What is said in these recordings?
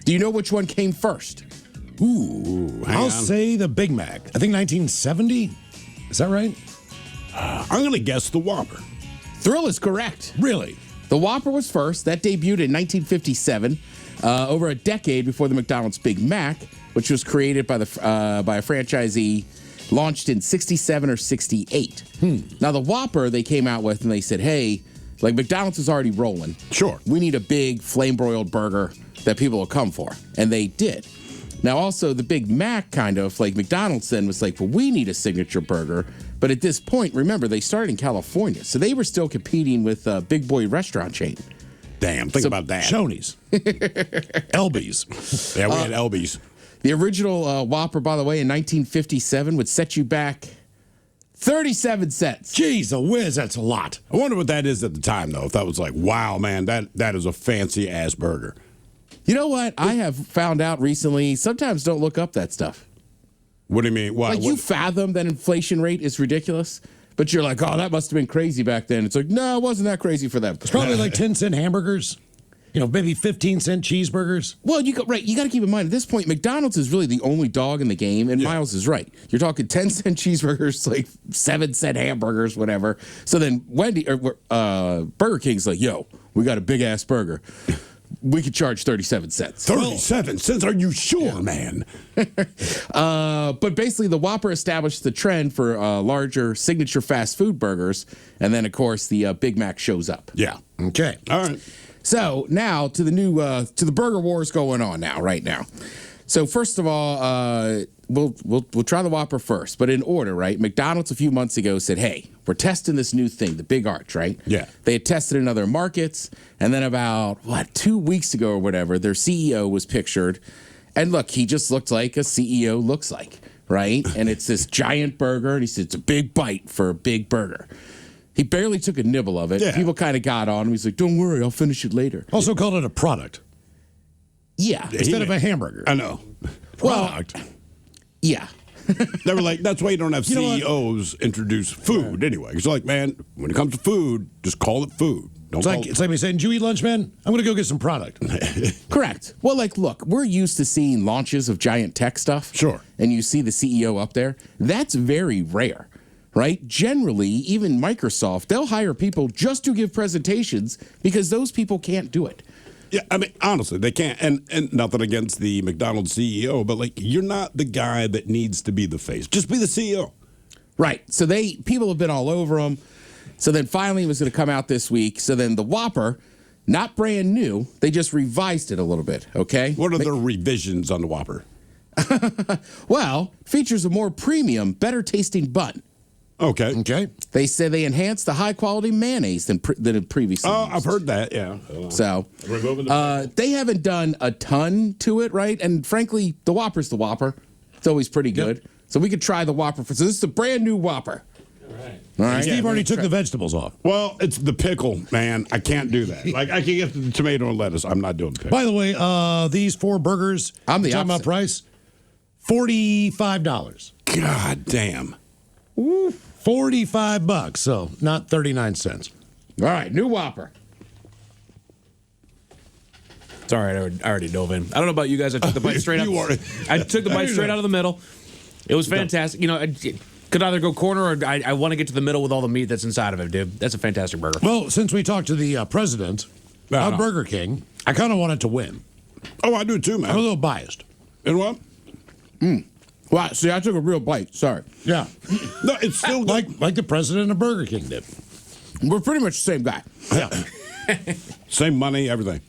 Do you know which one came first? I'll say the Big Mac. I think 1970. Is that right? I'm going to guess the Whopper. Thrill is correct. Really? The Whopper was first. That debuted in 1957, over a decade before the McDonald's Big Mac, which was created by by a franchisee, launched in 67 or 68. Now, the Whopper they came out with, and they said, hey, like McDonald's is already rolling. Sure. We need a big flame-broiled burger that people will come for. And they did. Now, also, the Big Mac kind of, like McDonald's then was like, well, we need a signature burger. But at this point, remember, they started in California. So they were still competing with a big boy restaurant chain. Damn, think about that. Shoney's. Elby's. Yeah, we had Elby's. The original Whopper, by the way, in 1957 would set you back 37 cents. Jeez, a whiz, that's a lot. I wonder what that is at the time, though. If that was like, wow, man, that is a fancy-ass burger. You know what? I have found out recently, sometimes don't look up that stuff. What do you mean? What, Like, you fathom that inflation rate is ridiculous, but you're like, oh, that must have been crazy back then. It's like, no, it wasn't that crazy for them. It's probably like 10-cent hamburgers. You know, maybe 15-cent cheeseburgers. Well, you got to keep in mind, at this point, McDonald's is really the only dog in the game, and Miles is right. You're talking 10-cent cheeseburgers, like 7-cent hamburgers, whatever. So then Burger King's like, yo, we got a big-ass burger. We could charge 37 cents. 37 cents? Are you sure, man? But basically, the Whopper established the trend for larger signature fast food burgers. And then, of course, the Big Mac shows up. Yeah. Okay. All right. So now to the new to the burger wars going on right now. So first of all, we'll try the Whopper first, but in order, right? McDonald's a few months ago said, "Hey, we're testing this new thing, the Big Arch," right? Yeah. They had tested in other markets, and then about 2 weeks ago or whatever, their CEO was pictured, and look, he just looked like a CEO looks like, right? And it's this giant burger, and he said it's a big bite for a big burger. He barely took a nibble of it. Yeah. People kind of got on him. He's like, "Don't worry, I'll finish it later." Also called it a product Yeah. instead of a hamburger. I know. Product. Yeah. They were like, that's why you don't have You know what? CEOs introduce food anyway. It's like, man, when it comes to food, just call it food. Don't call It's like me saying, "Did you eat lunch, man? I'm going to go get some product." Correct. Well, like, look, we're used to seeing launches of giant tech stuff. Sure. And you see the CEO up there. That's very rare, right? Generally, even Microsoft, they'll hire people just to give presentations because those people can't do it. Yeah, I mean, honestly, they can't. And nothing against the McDonald's CEO, but like, you're not the guy that needs to be the face. Just be the CEO. Right. So people have been all over them. So then finally it was going to come out this week. So then the Whopper, not brand new, they just revised it a little bit, okay? What are the revisions on the Whopper? Well, features a more premium, better tasting bun. Okay. Okay. They say they enhanced the high quality mayonnaise than it previously Oh, used. I've heard that, yeah. So Removing the they haven't done a ton to it, right? And frankly, the Whopper's the Whopper. It's always pretty good. So we could try the Whopper. So this is a brand new Whopper. All right. Steve already took the vegetables off. Well, it's the pickle, man. I can't do that. Like, I can get the tomato and lettuce. I'm not doing the pickle. By the way, these 4 burgers, I'm the talking about opposite. price, $45. God damn. $45, so not 39 cents. All right, new Whopper. It's all right. I already dove in. I don't know about you guys. I took the bite straight You up. are- I took the bite straight out of the middle. It was fantastic. You know, I could either go corner or I want to get to the middle with all the meat that's inside of it, dude. That's a fantastic burger. Well, since we talked to the president No, of no. Burger King, I kind of wanted to win. Oh, I do too, man. I'm a little biased. And what? Wow, see, I took a real bite. Sorry. Yeah, No, it's still good. like the president of Burger King did. We're pretty much the same guy. Yeah. Same money, everything.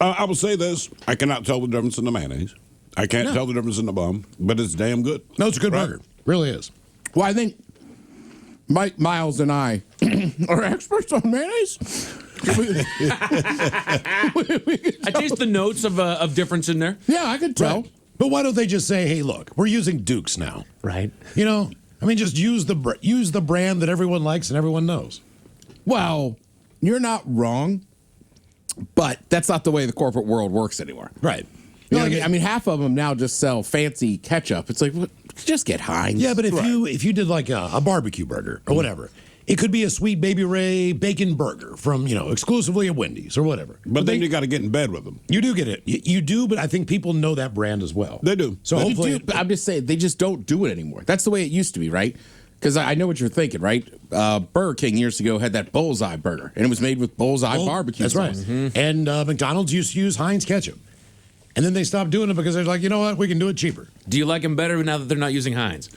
I will say this. I cannot tell the difference in the mayonnaise. I can't tell the difference in the bun, but it's damn good. No, it's a good Right. burger. Really is. Well, I think Mike, Miles, and I are experts on mayonnaise. I taste the notes of difference in there. Yeah, I could tell. Right. But why don't they just say, "Hey, look, we're using Dukes now." Right. You know, I mean, just use the brand that everyone likes and everyone knows. Well, you're not wrong, but that's not the way the corporate world works anymore. Right. You know what I mean? I mean, half of them now just sell fancy ketchup. It's like, what? Just get Heinz. Yeah, but if you did like a barbecue burger or whatever, It could be a Sweet Baby Ray bacon burger from, exclusively at Wendy's or whatever. But then you got to get in bed with them. You do get it. You do, but I think people know that brand as well. They do. So They hopefully, do, but I'm just saying they just don't do it anymore. That's the way it used to be, right? Because I know what you're thinking, right? Burger King years ago had that bullseye burger, and it was made with bullseye barbecue That's sauce. right. Mm-hmm. And McDonald's used to use Heinz ketchup. And then they stopped doing it because they're like, you know what? We can do it cheaper. Do you like them better now that they're not using Heinz?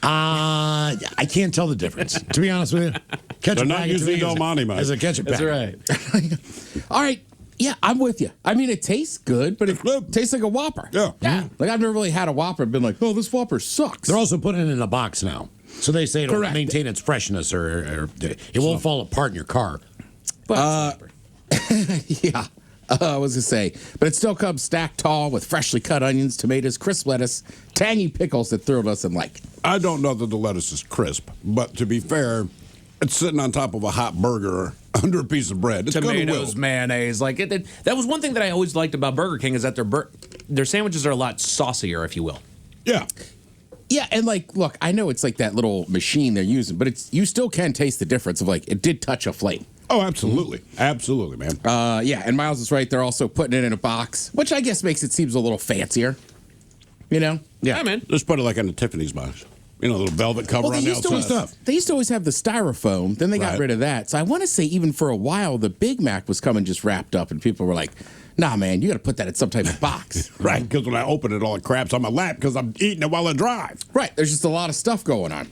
I can't tell the difference, to be honest with you. Ketchup They're not packet using to me Del Monte, Mike. is a ketchup That's packet. right. All right. Yeah, I'm with you. I mean, it tastes good, but it tastes like a Whopper. Yeah. Like, I've never really had a Whopper and been like, oh, this Whopper sucks. They're also putting it in a box now. So they say it'll Correct. maintain its freshness or it won't fall apart in your car. But Yeah. I was going to say, but it still comes stacked tall with freshly cut onions, tomatoes, crisp lettuce, tangy pickles that Thrill doesn't like. I don't know that the lettuce is crisp, but to be fair, it's sitting on top of a hot burger under a piece of bread. It's going to tomatoes, mayonnaise, like that was one thing that I always liked about Burger King is that their sandwiches are a lot saucier, if you will. Yeah. Yeah, and like, look, I know it's like that little machine they're using, but you still can taste the difference of like, it did touch a flame. Oh, absolutely. Absolutely, man. Yeah, and Miles is right. They're also putting it in a box, which I guess makes it seems a little fancier. You know? Yeah, man. Just put it like in a Tiffany's box. A little velvet cover Well, on the outside. they used to always have the styrofoam. Then they got Right. rid of that. So I want to say even for a while, the Big Mac was coming just wrapped up, and people were like, nah, man, you got to put that in some type of box. Right, because when I open it, all it craps on my lap because I'm eating it while I drive. Right. There's just a lot of stuff going on.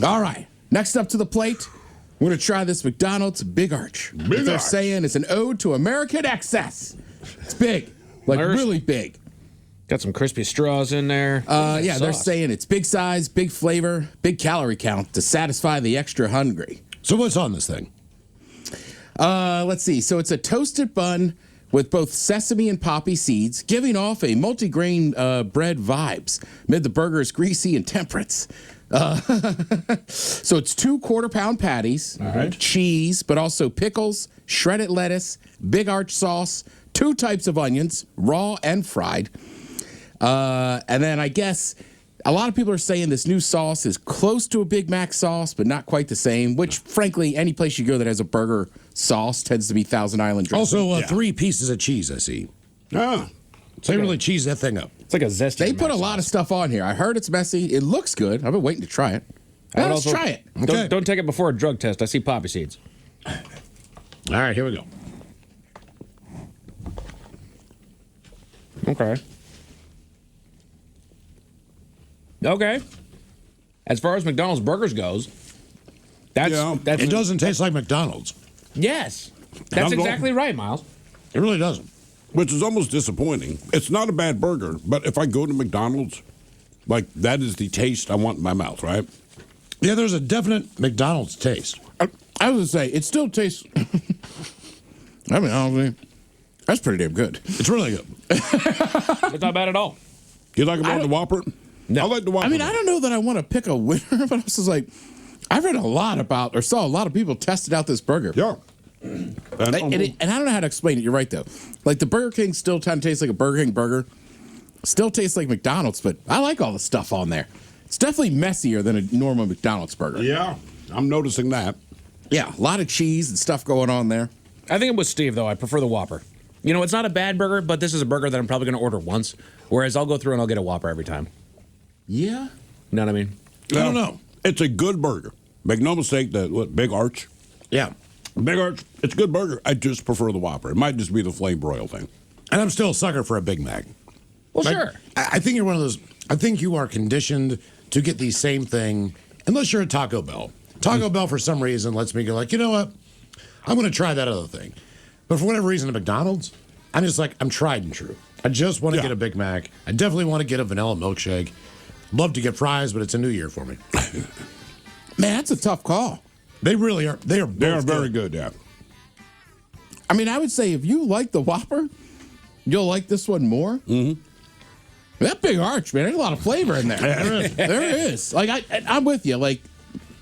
All right. Next up to the plate, we're going to try this McDonald's Big Arch. Big They're Arch. saying it's an ode to American excess. It's big, like Irish. really big. Got some crispy straws in there. Yeah, they're Sauce. saying it's big size, big flavor, big calorie count to satisfy the extra hungry. So what's on this thing? Let's see. So it's a toasted bun with both sesame and poppy seeds, giving off a multigrain bread vibes amid the burger's greasy and temperance. So it's 2 quarter-pound patties, cheese, but also pickles, shredded lettuce, Big Arch sauce, 2 types of onions, raw and fried. And then I guess a lot of people are saying this new sauce is close to a Big Mac sauce, but not quite the same, which, frankly, any place you go that has a burger sauce tends to be Thousand Island dressing. Also, 3 pieces of cheese, I see. Ah. So they really cheese that thing up. It's like a zesty. They put a lot of stuff on here. I heard it's messy. It looks good. I've been waiting to try it. Now let's try it. Okay. Don't take it before a drug test. I see poppy seeds. All right, here we go. Okay. Okay. As far as McDonald's burgers goes, that's It doesn't taste like McDonald's. Yes. Not That's at all. exactly right, Miles. It really doesn't. Which is almost disappointing. It's not a bad burger, but if I go to McDonald's, like that is the taste I want in my mouth, right? Yeah, there's a definite McDonald's taste. I was going to say, it still tastes. I mean, honestly, that's pretty damn good. It's really good. It's not bad at all. You like about the Whopper? No. I like the Whopper. I mean, I don't know that I want to pick a winner, but I was just like, I read a lot about or saw a lot of people tested out this burger. Yeah. And I don't know how to explain it. You're right, though. Like the Burger King still kind of tastes like a Burger King burger. Still tastes like McDonald's, but I like all the stuff on there. It's definitely messier than a normal McDonald's burger. yeah, I'm noticing that. Yeah, a lot of cheese and stuff going on there. I think it was Steve, though. I prefer the Whopper. You know, it's not a bad burger, but this is a burger that I'm probably going to order once, whereas I'll go through and I'll get a Whopper every time. Yeah. You know what I mean? I don't know. It's a good burger. Make no mistake, Big Arch. Yeah. Big Arch, it's a good burger. I just prefer the Whopper. It might just be the flame broil thing. And I'm still a sucker for a Big Mac. Well, Like, sure. I think you're one of those. I think you are conditioned to get the same thing, unless you're at Taco Bell. Taco Bell, for some reason, lets me go like, you know what? I'm going to try that other thing. But for whatever reason, at McDonald's, I'm just like, I'm tried and true. I just want to get a Big Mac. I definitely want to get a vanilla milkshake. Love to get fries, but it's a new year for me. Man, that's a tough call. They really are. They are both They are very good, yeah. I mean, I would say if you like the Whopper, you'll like this one more. Mm-hmm. That Big Arch, man, there's a lot of flavor in there. There is. Like, I'm with you. Like,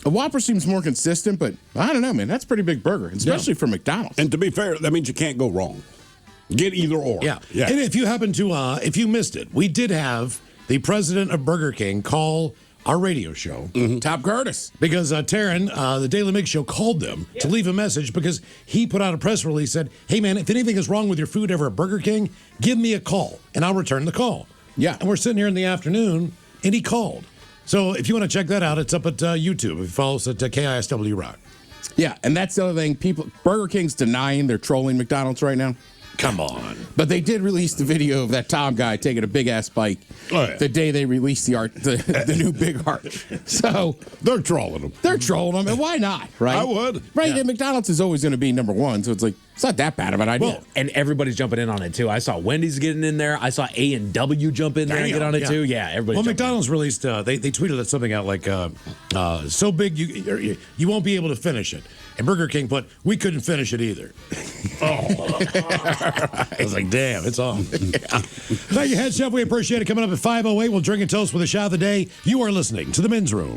a Whopper seems more consistent, but I don't know, man. That's a pretty big burger, especially for McDonald's. And to be fair, that means you can't go wrong. Get either or. Yeah. And if you happen to, if you missed it, we did have the president of Burger King call our radio show. Top Curtis. Because Taryn, the Daily Mix Show, called them to leave a message because he put out a press release, said, hey, man, if anything is wrong with your food ever at Burger King, give me a call, and I'll return the call. Yeah. And we're sitting here in the afternoon, and he called. So if you want to check that out, it's up at YouTube. If you follow us at KISW Rock. Yeah, and that's the other thing. Burger King's denying they're trolling McDonald's right now. Come on. But they did release the video of that Tom guy taking a big ass bite the day they released the new Big Arch. So They're trolling them. they're trolling them, and why not? Right? I would. Right? Yeah. And McDonald's is always going to be number one, so it's like it's not that bad of an idea. Well, And everybody's jumping in on it too. I saw Wendy's getting in there. I saw A&W jump in there and Damn, get on it yeah. too. Yeah, everybody. Well, McDonald's released, they tweeted something out like, so big you won't be able to finish it. And Burger King put, we couldn't finish it either. I was like, damn, it's on. Thank you, Head Chef. We appreciate it. Coming up at 5:08, we'll drink and toast with a shot of the day. You are listening to The Men's Room.